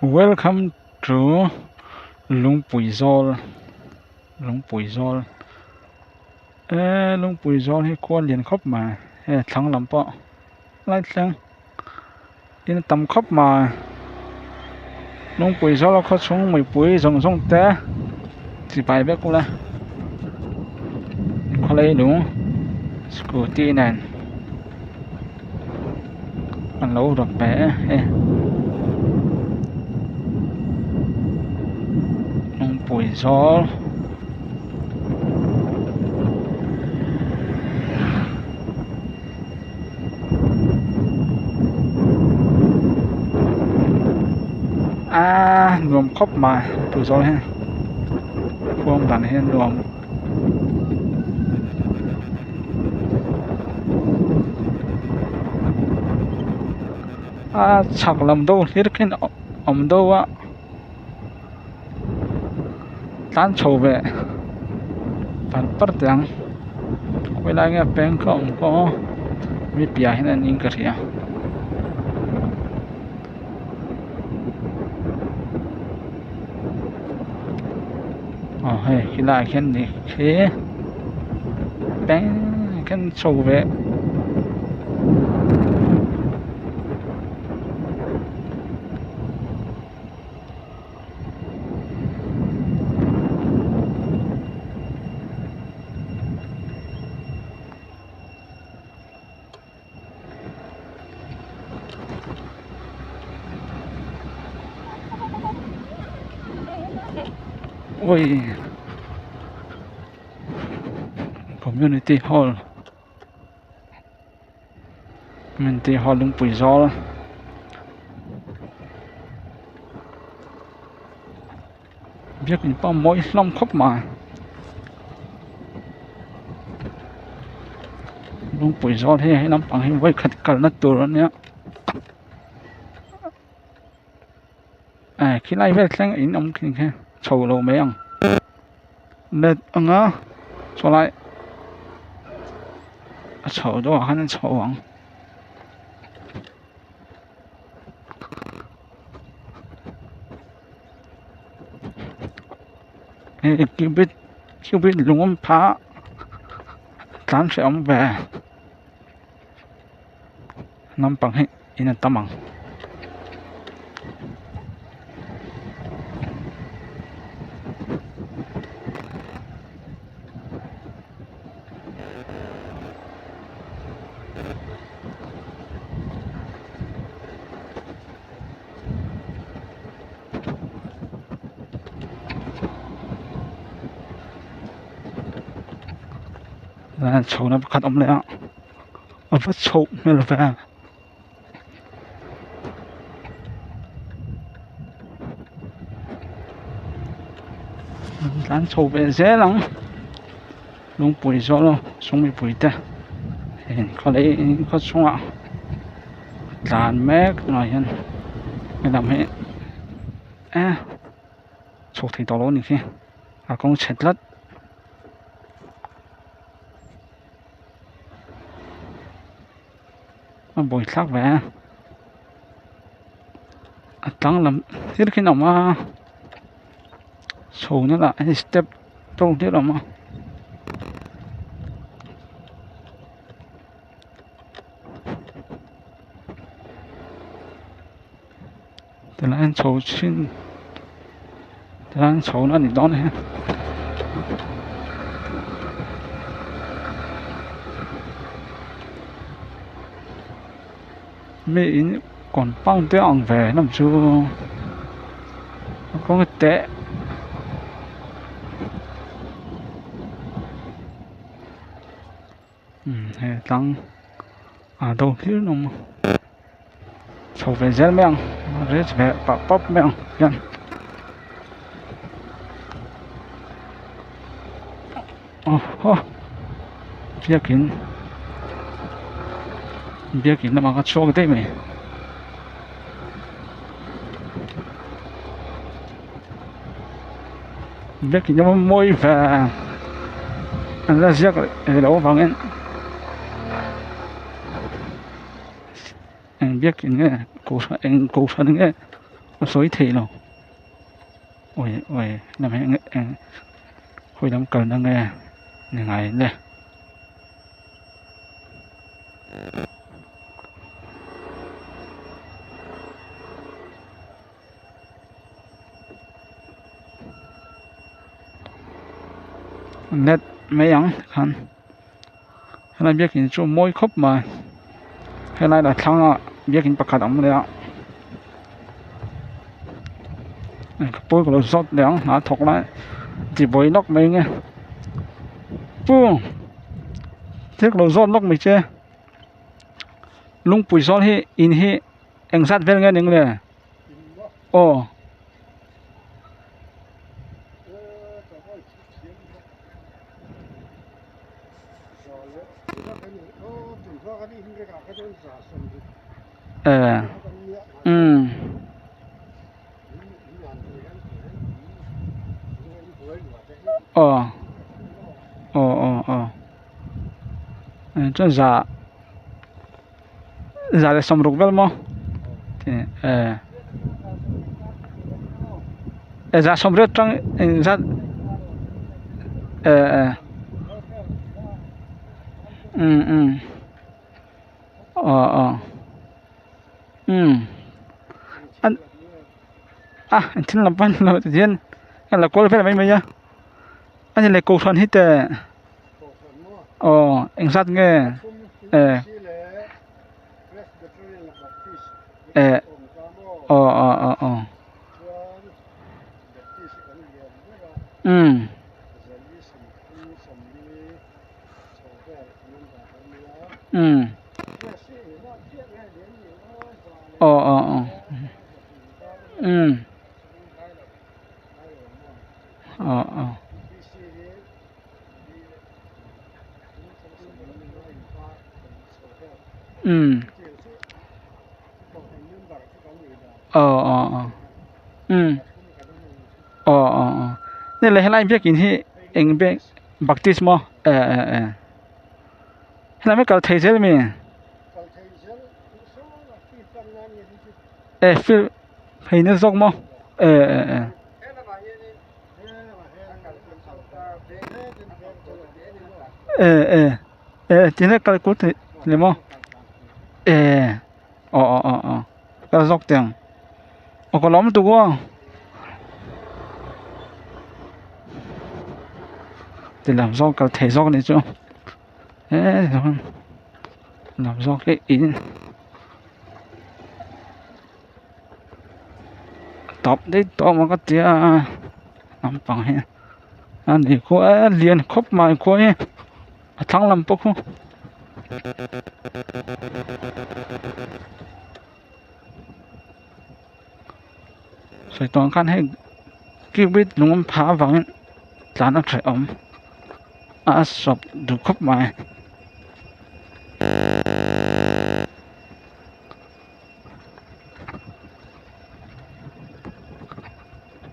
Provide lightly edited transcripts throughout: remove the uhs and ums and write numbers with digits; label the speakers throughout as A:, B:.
A: Welcome to Lung Pui Zol. Lung Pui Zol. Lung Pui Zol hi quan liền khóc mà. Thằng làm bọ. Lại thằng. In tầm khóc mà. Lung Pui Zol nó khóc xuống mười bụi rong rong té. Chỉ bài bé cô là. Có lấy đúng. Scooty này. Anh lâu được bé. Lung Pui Zol. Rùm khóc mà Pui Zol ha. Phương bản hiện rùm. Chắc làm đâu hết cái ông đâu á. Tan chầu về. Bạn bắt tiếng. Quay lại nghe bèn không có mi bia hiện anh in cái gì à. Khi lại khen đi thế bèn khen chầu về. Ôi Community Hall Lung Pui Zol biết mình bao mỗi long khóc mà Lung Pui Zol thế hay lắm bằng hình với khát cẩn nó tù rồi nhá. Khi này về sang in ông kia chầu lâu mấy ông nè ông á cho lại chầu đó hắn chầu ông kêu biết lung ông phá tán sẽ ông về năm bằng hình in tâm bằng chầu nó khát ông lẽ ông phát chầu mới là về tán chầu về dễ lắm Lung Pui Zol lo xuống bị bụi ta có lấy có xuống ạ tàn mét rồi hen cái làm hết chầu thì to lớn như kia con chết lắm bồi khác về tăng làm thiết khi nào mà sầu nữa là step trong thiết nào mà từ là anh sầu xin từ là anh sầu nó đi đón này mấy còn bao tới ông về làm chưa có cái tệ tăng đâu thiếu nó mà sầu về dễ mấy ông dễ về bắp mấy ông nhận biết kín là mà có cho cái tay mày biết kín nó môi và anh ra giết cái đấu vào anh biết kín cái cổ anh cổ phần cái sối thị rồi ôi ôi làm em hồi đám cần đang nghe ngày đây nét mấy ăn khăn hôm nay biết hình chỗ môi khóc mà hôm nay là thằng à biết hình bạc cà đóng đấy ạ bôi của nó sót đéo nó thọc lại chỉ bôi nóc mấy nghe bu tiếc nó sót nóc mấy chứ lung pui sót hi in hi anh sát ven nghe những này ồ ừ ờ cho giả giả là xong rục vel mo thì giả xong rất trong giả anh anh tin làm văn là tự nhiên anh là cô phải làm mấy nhá anh là cô thuần hết anh sát nghe nên là hiện biết cái anh biết baptismo hiện mấy cái thầy giáo mình phil hay nó giống mo thì nó cái cốt thì mo cái dọc tiền có lắm tụ quá thì làm sao cái thể dọc này chứ làm sao cái in tập đấy tập mà cái tia làm bằng hết anh thì có liền khóc mà có ấy thằng làm bốc không rồi toàn khăn hay kêu biết luôn phá vắng chán nó phải ấm sập được khóc mà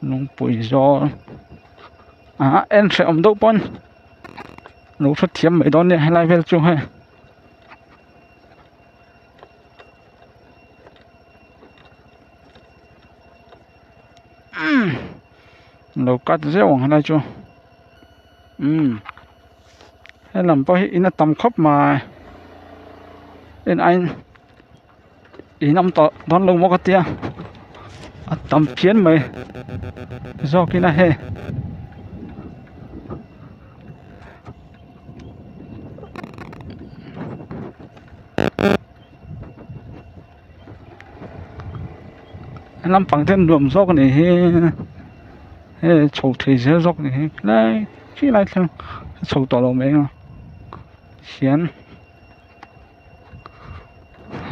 A: nung bụi gió em sẽ ấm đâu bọn nấu xuất thiếm mấy đó này hay lại về chung hay nấu cắt dẻo hay lại chung hay làm bao hi nó tầm khóc mà nên anh năm tọ đón lâu một cái tia tầm phiến mày do cái này làm bằng thêm luồng gió này chầu thầy sẽ gió này này khi lại thằng chầu tỏ lòng mấy à xiên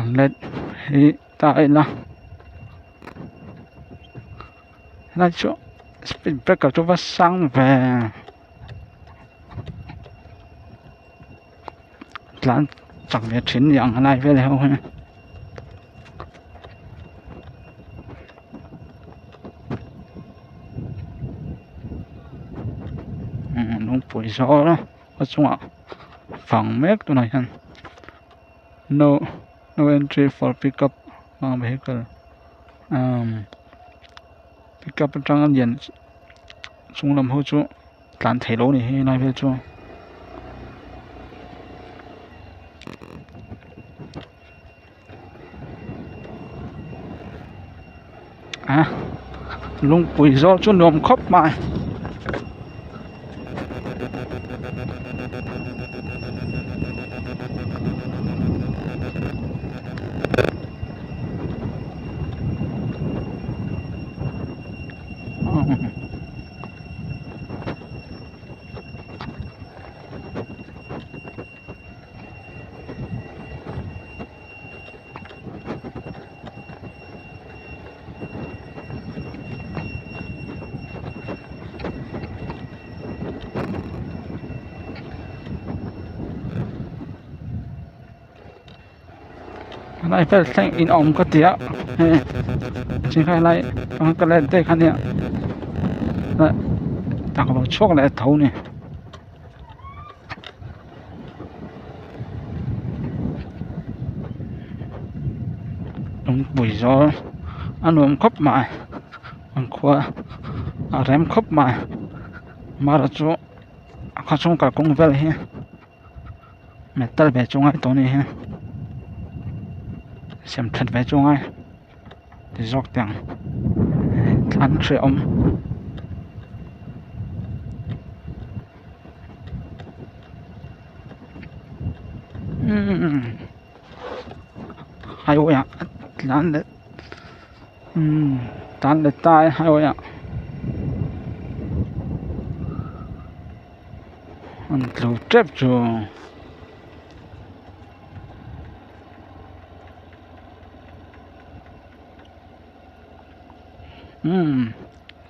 A: lên tại là là chỗ speed breaker cho vắt sang về làm chẳng biết chuyện dạng này về đâu ha nó bụi gió đó ở trong ạ phòng mét tụi này hả no entry for pickup vehicle pick up trang liền sung lâm hỗ chú tàn thể lỗ này này về chú lung bụi gió chú nôm khóc mà lại phải thành in ống cái tía chỉ khai lại cái lên đây khăn nhá lại ta có một chuốc lại thấu này đúng buổi gió ăn uống khóc mà ăn khoa rém khóc mà là chỗ khó trông cả công việc này mẹ ta về trong ai tối này xem thật về trong ai thì dọc tiếng ăn chơi ôm hay ôi ạ tán để tai hay ôi ạ ăn lâu chết rồi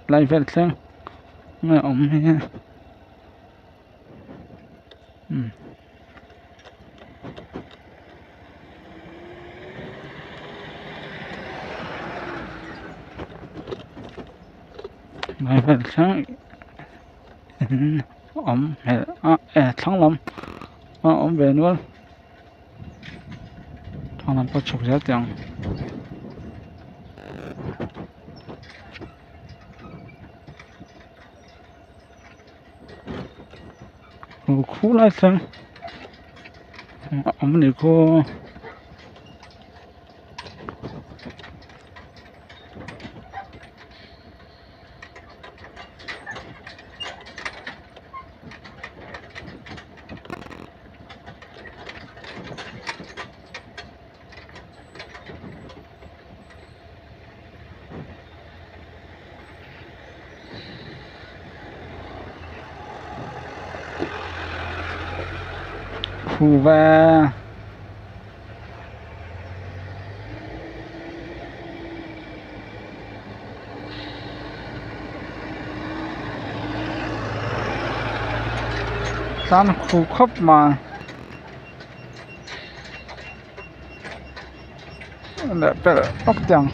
A: lại về xem mẹ ông này lại về xem ông mẹ thằng lắm ông về luôn thằng lắm có chụp rất chẳng khu lại xem ông này có khu và tan khu khóc mà lại phải ốc chẳng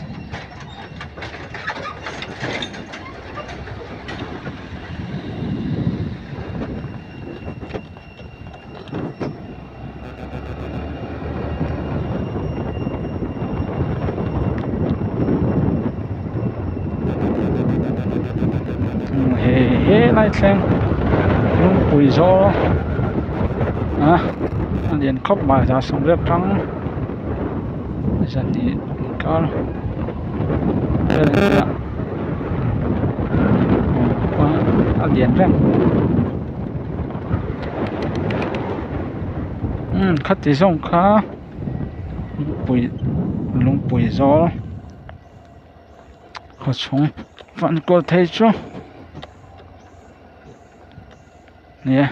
A: lại xem lung bụi gió liền khóc mà ra xong rất trắng dần đi cao đây là qua liền rem khát thì xong khá lung bụi gió khó sống vẫn có thấy chứ nè